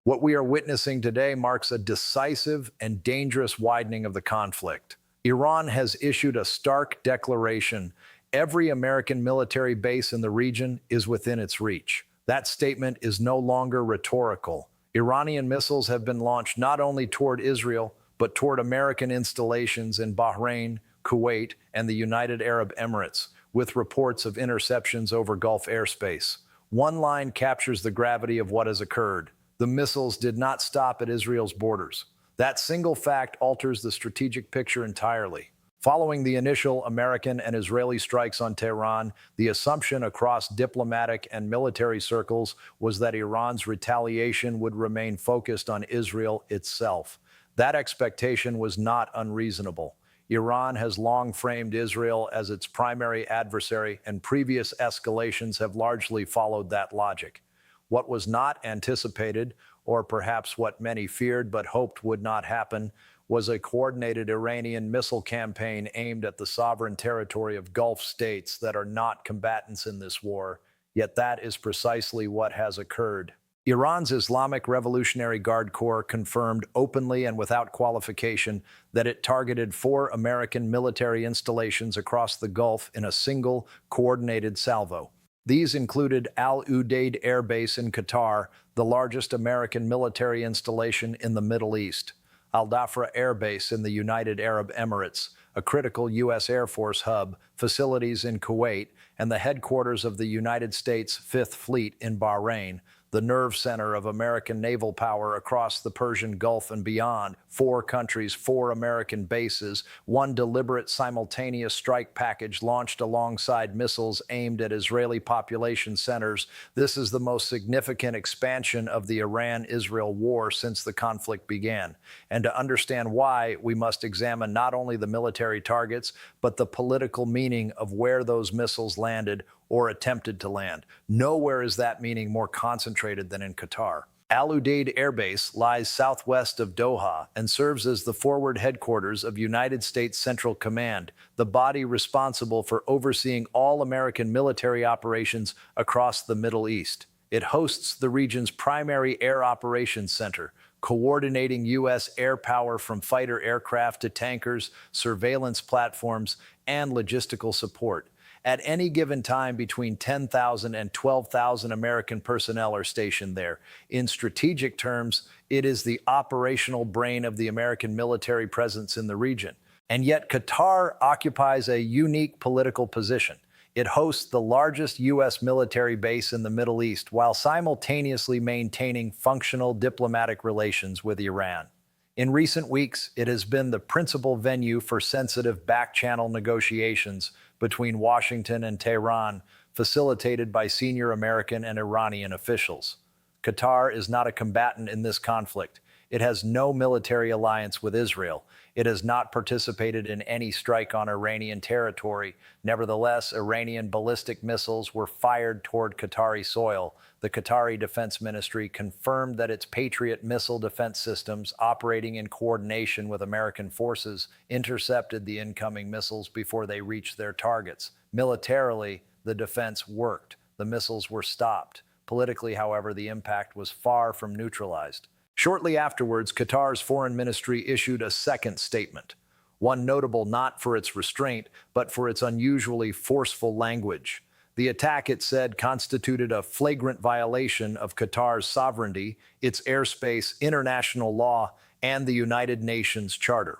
What we are witnessing today marks a decisive and dangerous widening of the conflict. Iran has issued a stark declaration: every American military base in the region is within its reach. That statement is no longer rhetorical. Iranian missiles have been launched not only toward Israel, but toward American installations in Bahrain, Kuwait, and the United Arab Emirates, with reports of interceptions over Gulf airspace. One line captures the gravity of what has occurred: the missiles did not stop at Israel's borders. That single fact alters the strategic picture entirely. Following the initial American and Israeli strikes on Tehran, the assumption across diplomatic and military circles was that Iran's retaliation would remain focused on Israel itself. That expectation was not unreasonable. Iran has long framed Israel as its primary adversary, and previous escalations have largely followed that logic. What was not anticipated, or perhaps what many feared but hoped would not happen, was a coordinated Iranian missile campaign aimed at the sovereign territory of Gulf states that are not combatants in this war. Yet that is precisely what has occurred. Iran's Islamic Revolutionary Guard Corps confirmed openly and without qualification that it targeted 4 American military installations across the Gulf in a single, coordinated salvo. These included Al Udeid Air Base in Qatar, the largest American military installation in the Middle East; Al Dhafra Air Base in the United Arab Emirates, a critical U.S. Air Force hub, facilities in Kuwait, and the headquarters of the United States Fifth Fleet in Bahrain, the nerve center of American naval power across the Persian Gulf and beyond. 4 countries, 4 American bases, one deliberate simultaneous strike package launched alongside missiles aimed at Israeli population centers. This is the most significant expansion of the Iran-Israel war since the conflict began. And to understand why, we must examine not only the military targets, but the political meaning of where those missiles landed or attempted to land. Nowhere is that meaning more concentrated than in Qatar. Al Udeid Air Base lies southwest of Doha and serves as the forward headquarters of United States Central Command, the body responsible for overseeing all American military operations across the Middle East. It hosts the region's primary air operations center, coordinating U.S. air power from fighter aircraft to tankers, surveillance platforms, and logistical support. At any given time, between 10,000 and 12,000 American personnel are stationed there. In strategic terms, it is the operational brain of the American military presence in the region. And yet Qatar occupies a unique political position. It hosts the largest U.S. military base in the Middle East while simultaneously maintaining functional diplomatic relations with Iran. In recent weeks, it has been the principal venue for sensitive back-channel negotiations between Washington and Tehran, facilitated by senior American and Iranian officials. Qatar is not a combatant in this conflict. It has no military alliance with Israel. It has not participated in any strike on Iranian territory. Nevertheless, Iranian ballistic missiles were fired toward Qatari soil. The Qatari Defense Ministry confirmed that its Patriot missile defense systems, operating in coordination with American forces, intercepted the incoming missiles before they reached their targets. Militarily, the defense worked. The missiles were stopped. Politically, however, the impact was far from neutralized. Shortly afterwards, Qatar's foreign ministry issued a second statement, one notable not for its restraint, but for its unusually forceful language. The attack, it said, constituted a flagrant violation of Qatar's sovereignty, its airspace, international law, and the United Nations Charter.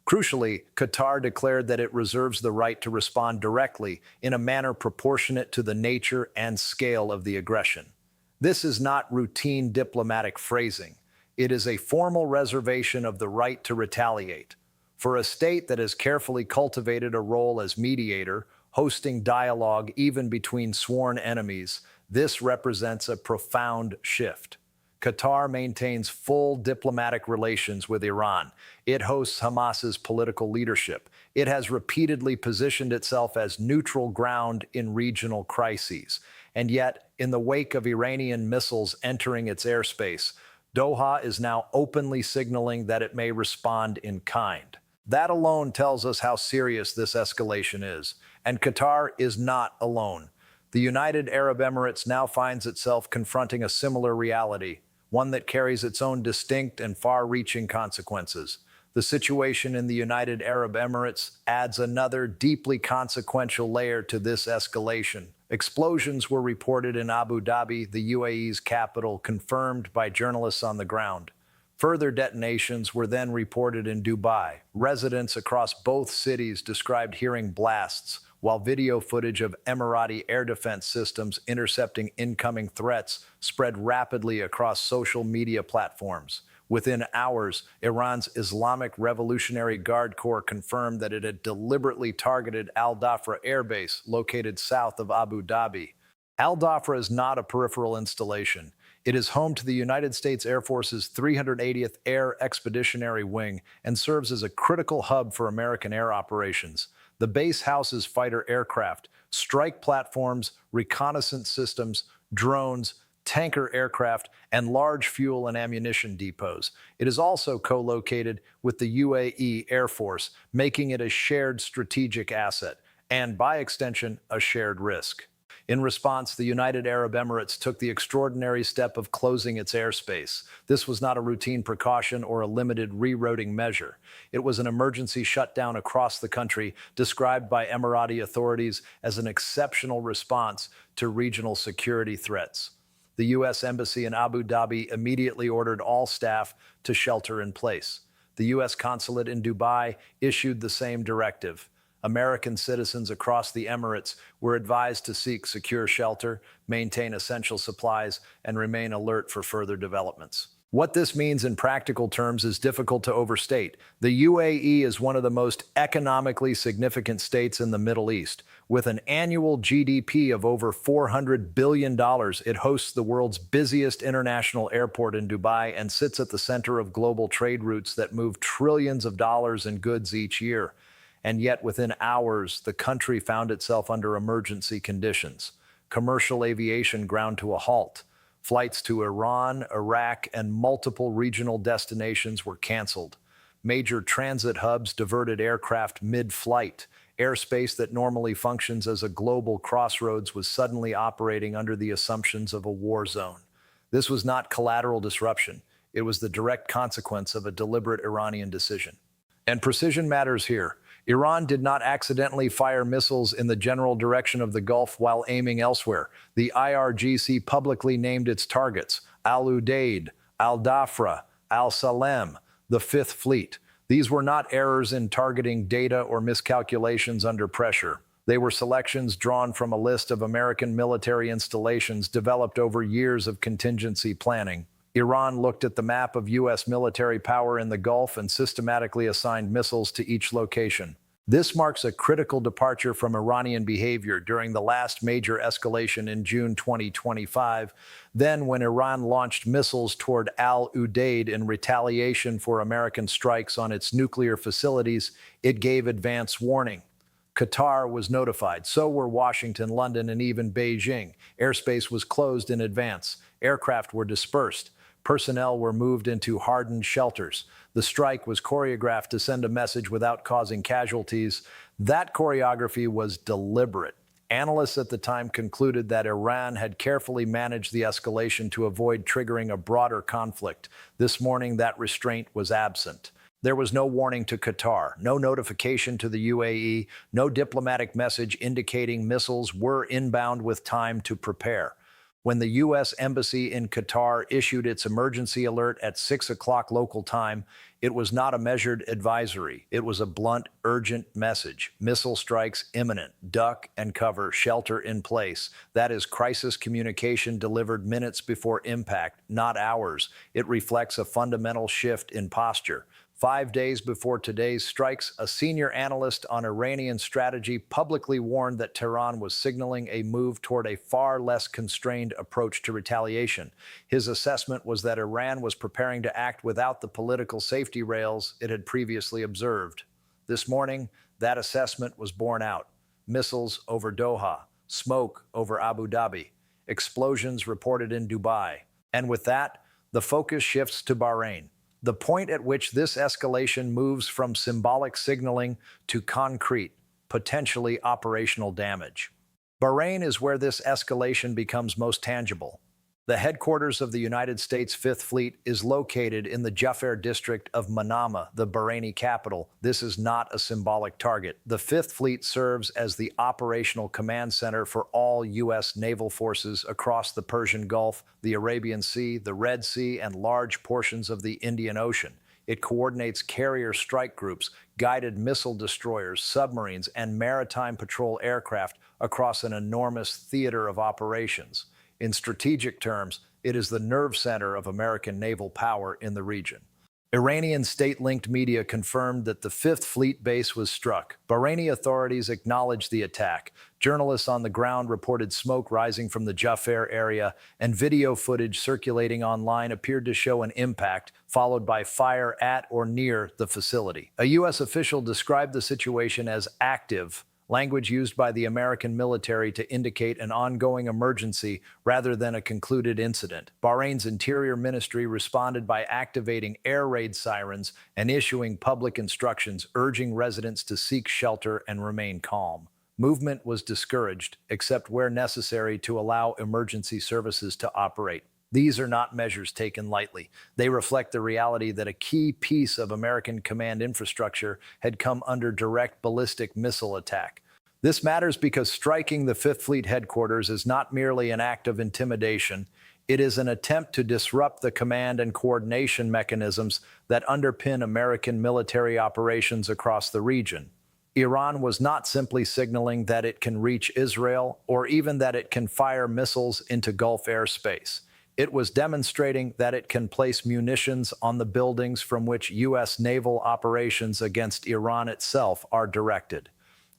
Crucially, Qatar declared that it reserves the right to respond directly in a manner proportionate to the nature and scale of the aggression. This is not routine diplomatic phrasing. It is a formal reservation of the right to retaliate. For a state that has carefully cultivated a role as mediator, hosting dialogue even between sworn enemies, this represents a profound shift. Qatar maintains full diplomatic relations with Iran. It hosts Hamas's political leadership. It has repeatedly positioned itself as neutral ground in regional crises. And yet, in the wake of Iranian missiles entering its airspace, Doha is now openly signaling that it may respond in kind. That alone tells us how serious this escalation is. And Qatar is not alone. The United Arab Emirates now finds itself confronting a similar reality. one that carries its own distinct and far-reaching consequences. The situation in the United Arab Emirates adds another deeply consequential layer to this escalation. Explosions were reported in Abu Dhabi, the UAE's capital, confirmed by journalists on the ground. Further detonations were then reported in Dubai. Residents across both cities described hearing blasts, while video footage of Emirati air defense systems intercepting incoming threats spread rapidly across social media platforms. Within hours, Iran's Islamic Revolutionary Guard Corps confirmed that it had deliberately targeted Al Dhafra Air Base, located south of Abu Dhabi. Al Dhafra is not a peripheral installation. It is home to the United States Air Force's 380th Air Expeditionary Wing and serves as a critical hub for American air operations. The base houses fighter aircraft, strike platforms, reconnaissance systems, drones, tanker aircraft, and large fuel and ammunition depots. It is also co-located with the UAE Air Force, making it a shared strategic asset, and by extension, a shared risk. In response, the United Arab Emirates took the extraordinary step of closing its airspace. This was not a routine precaution or a limited rerouting measure. It was an emergency shutdown across the country, described by Emirati authorities as an exceptional response to regional security threats. The U.S. Embassy in Abu Dhabi immediately ordered all staff to shelter in place. The U.S. consulate in Dubai issued the same directive. American citizens across the Emirates were advised to seek secure shelter, maintain essential supplies, and remain alert for further developments. What this means in practical terms is difficult to overstate. The UAE is one of the most economically significant states in the Middle East. With an annual GDP of over $400 billion, it hosts the world's busiest international airport in Dubai and sits at the center of global trade routes that move trillions of dollars in goods each year. And yet, within hours, the country found itself under emergency conditions. Commercial aviation ground to a halt. Flights to Iran, Iraq, and multiple regional destinations were canceled. Major transit hubs diverted aircraft mid-flight. Airspace that normally functions as a global crossroads was suddenly operating under the assumptions of a war zone. This was not collateral disruption. It was the direct consequence of a deliberate Iranian decision. And precision matters here. Iran did not accidentally fire missiles in the general direction of the Gulf while aiming elsewhere. The IRGC publicly named its targets: Al Udeid, Al Dhafra, Al Salem, the Fifth Fleet. These were not errors in targeting data or miscalculations under pressure. They were selections drawn from a list of American military installations developed over years of contingency planning. Iran looked at the map of U.S. military power in the Gulf and systematically assigned missiles to each location. This marks a critical departure from Iranian behavior during the last major escalation in June 2025. Then, when Iran launched missiles toward Al Udeid in retaliation for American strikes on its nuclear facilities, it gave advance warning. Qatar was notified. So were Washington, London, and even Beijing. Airspace was closed in advance. Aircraft were dispersed. Personnel were moved into hardened shelters. The strike was choreographed to send a message without causing casualties. That choreography was deliberate. Analysts at the time concluded that Iran had carefully managed the escalation to avoid triggering a broader conflict. This morning, that restraint was absent. There was no warning to Qatar, no notification to the UAE, no diplomatic message indicating missiles were inbound with time to prepare. When the U.S. Embassy in Qatar issued its emergency alert at 6 o'clock local time, it was not a measured advisory. It was a blunt, urgent message. Missile strikes imminent. Duck and cover. Shelter in place. That is crisis communication delivered minutes before impact, not hours. It reflects a fundamental shift in posture. 5 days before today's strikes, a senior analyst on Iranian strategy publicly warned that Tehran was signaling a move toward a far less constrained approach to retaliation. His assessment was that Iran was preparing to act without the political safety rails it had previously observed. This morning, that assessment was borne out. Missiles over Doha, smoke over Abu Dhabi, explosions reported in Dubai. And with that, the focus shifts to Bahrain. The point at which this escalation moves from symbolic signaling to concrete, potentially operational damage. Bahrain is where this escalation becomes most tangible. The headquarters of the United States Fifth Fleet is located in the Jaffa district of Manama, the Bahraini capital. This is not a symbolic target. The Fifth Fleet serves as the operational command center for all U.S. naval forces across the Persian Gulf, the Arabian Sea, the Red Sea, and large portions of the Indian Ocean. It coordinates carrier strike groups, guided missile destroyers, submarines, and maritime patrol aircraft across an enormous theater of operations. In strategic terms, it is the nerve center of American naval power in the region. Iranian state-linked media confirmed that the Fifth Fleet base was struck. Bahraini authorities acknowledged the attack. Journalists on the ground reported smoke rising from the Jaffa area, and video footage circulating online appeared to show an impact, followed by fire at or near the facility. A U.S. official described the situation as active, language used by the American military to indicate an ongoing emergency rather than a concluded incident. Bahrain's Interior Ministry responded by activating air raid sirens and issuing public instructions urging residents to seek shelter and remain calm. Movement was discouraged, except where necessary to allow emergency services to operate. These are not measures taken lightly. They reflect the reality that a key piece of American command infrastructure had come under direct ballistic missile attack. This matters because striking the Fifth Fleet headquarters is not merely an act of intimidation. It is an attempt to disrupt the command and coordination mechanisms that underpin American military operations across the region. Iran was not simply signaling that it can reach Israel or even that it can fire missiles into Gulf airspace. It was demonstrating that it can place munitions on the buildings from which U.S. naval operations against Iran itself are directed.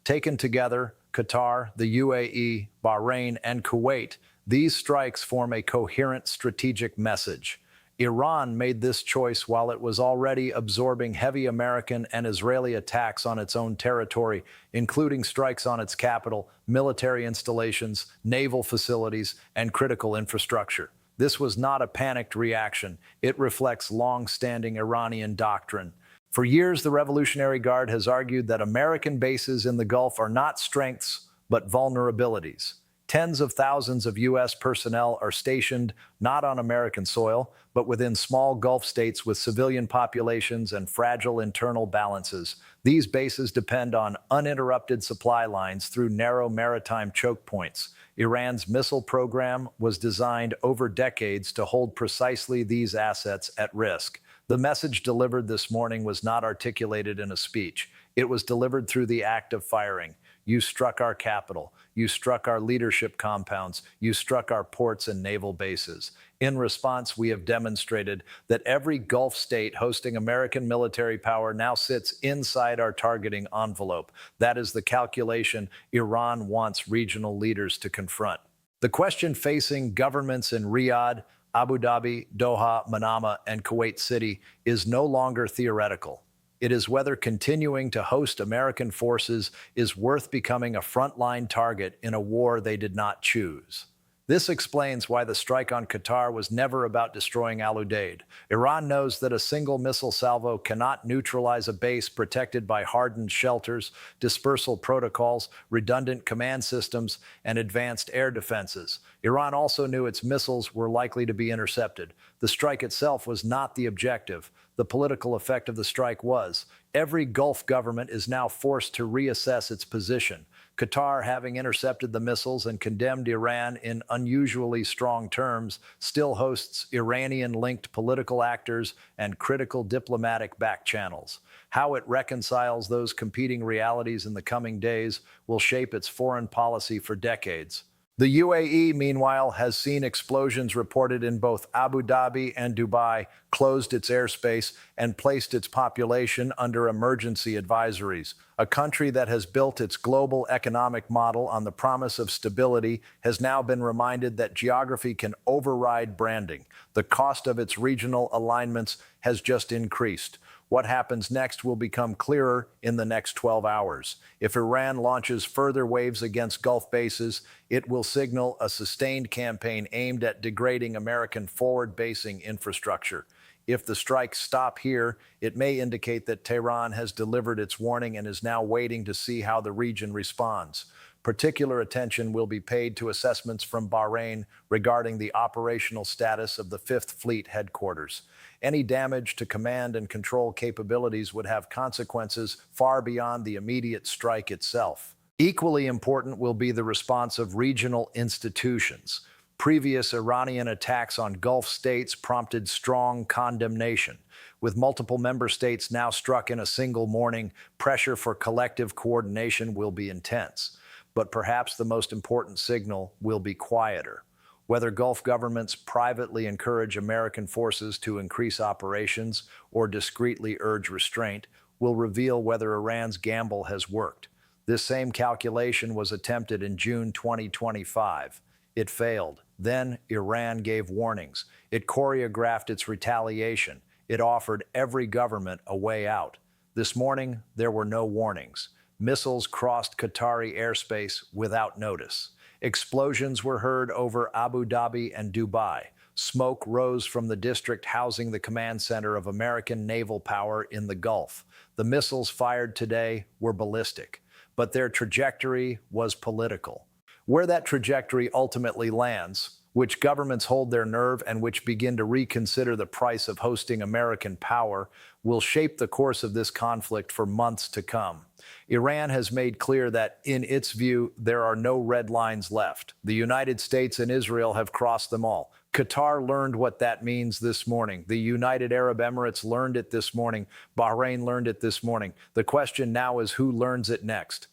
Taken together, Qatar, the UAE, Bahrain, and Kuwait, these strikes form a coherent strategic message. Iran made this choice while it was already absorbing heavy American and Israeli attacks on its own territory, including strikes on its capital, military installations, naval facilities, and critical infrastructure. This was not a panicked reaction. It reflects long-standing Iranian doctrine. For years, the Revolutionary Guard has argued that American bases in the Gulf are not strengths, but vulnerabilities. Tens of thousands of U.S. personnel are stationed not on American soil, but within small Gulf states with civilian populations and fragile internal balances. These bases depend on uninterrupted supply lines through narrow maritime choke points. Iran's missile program was designed over decades to hold precisely these assets at risk. The message delivered this morning was not articulated in a speech. It was delivered through the act of firing. You struck our capital. You struck our leadership compounds. You struck our ports and naval bases. In response, we have demonstrated that every Gulf state hosting American military power now sits inside our targeting envelope. That is the calculation Iran wants regional leaders to confront. The question facing governments in Riyadh, Abu Dhabi, Doha, Manama, and Kuwait City is no longer theoretical. It is whether continuing to host American forces is worth becoming a frontline target in a war they did not choose. This explains why the strike on Qatar was never about destroying Al Udeid. Iran knows that a single missile salvo cannot neutralize a base protected by hardened shelters, dispersal protocols, redundant command systems, and advanced air defenses. Iran also knew its missiles were likely to be intercepted. The strike itself was not the objective. The political effect of the strike was. Every Gulf government is now forced to reassess its position. Qatar, having intercepted the missiles and condemned Iran in unusually strong terms, still hosts Iranian-linked political actors and critical diplomatic back channels. How it reconciles those competing realities in the coming days will shape its foreign policy for decades. The UAE, meanwhile, has seen explosions reported in both Abu Dhabi and Dubai, closed its airspace, and placed its population under emergency advisories. A country that has built its global economic model on the promise of stability has now been reminded that geography can override branding. The cost of its regional alignments has just increased. What happens next will become clearer in the next 12 hours. If Iran launches further waves against Gulf bases, it will signal a sustained campaign aimed at degrading American forward-basing infrastructure. If the strikes stop here, it may indicate that Tehran has delivered its warning and is now waiting to see how the region responds. Particular attention will be paid to assessments from Bahrain regarding the operational status of the Fifth Fleet headquarters. Any damage to command and control capabilities would have consequences far beyond the immediate strike itself. Equally important will be the response of regional institutions. Previous Iranian attacks on Gulf states prompted strong condemnation. With multiple member states now struck in a single morning, pressure for collective coordination will be intense. But perhaps the most important signal will be quieter. Whether Gulf governments privately encourage American forces to increase operations or discreetly urge restraint will reveal whether Iran's gamble has worked. This same calculation was attempted in June 2025. It failed. Then Iran gave warnings. It choreographed its retaliation. It offered every government a way out. This morning, there were no warnings. Missiles crossed Qatari airspace without notice. Explosions were heard over Abu Dhabi and Dubai. Smoke rose from the district housing the command center of American naval power in the Gulf. The missiles fired today were ballistic, but their trajectory was political. Where that trajectory ultimately lands, which governments hold their nerve and which begin to reconsider the price of hosting American power, will shape the course of this conflict for months to come. Iran has made clear that, in its view, there are no red lines left. The United States and Israel have crossed them all. Qatar learned what that means this morning. The United Arab Emirates learned it this morning. Bahrain learned it this morning. The question now is who learns it next?